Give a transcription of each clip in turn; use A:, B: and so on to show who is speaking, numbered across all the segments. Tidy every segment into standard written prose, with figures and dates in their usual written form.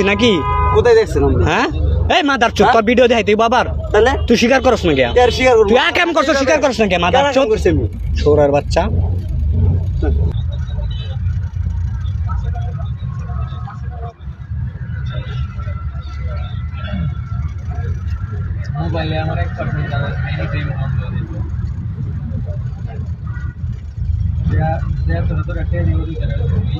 A: নাকি
B: কোথায় দেখছেন
A: হ্যাঁ এই মাদার চোদ তোর ভিডিও দেখাই তুই বাবার
B: তাহলে
A: তুই স্বীকার করছ না কে
B: স্বীকার করবো
A: তুই কাম করছ স্বীকার করছ না কে মাদার চোদ
B: করছি আমি
A: ছোড়ার বাচ্চা
C: মোবাইলে আমার এক পার্সেন্ট এনি টাইম অন করে দিত যা তোর একটা রিভিউ করে তুমি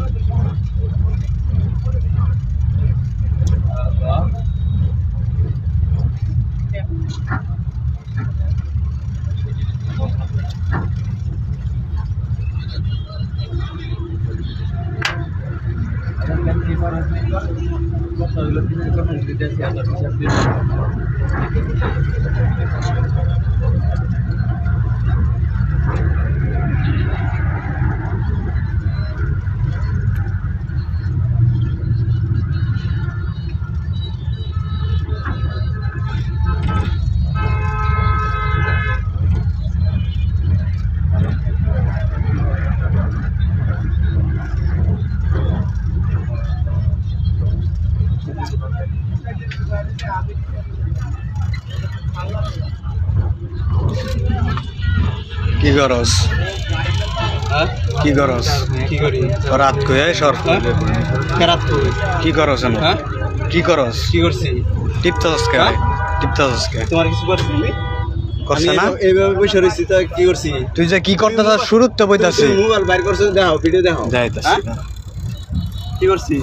A: কি করস কি করস
B: কি করি
A: রাত কয়ে সর
B: কেরাত
A: কি করস এনে
B: হ্যাঁ
A: কি করস
B: কি করছি
A: টিপতাস কে
B: হ্যাঁ?
A: টিপতাস কে
B: তোমার কিছু করছি
A: করছ না
B: এইভাবে বসে রয়েছি তো কি করছি
A: তুই যে কি করতেছ শুরুতে বইতাছিস
B: মোবাইল বাইর করছো দেখাও ভিডিও দেখাও
A: যাইতাছি
B: হ্যাঁ? কি করছি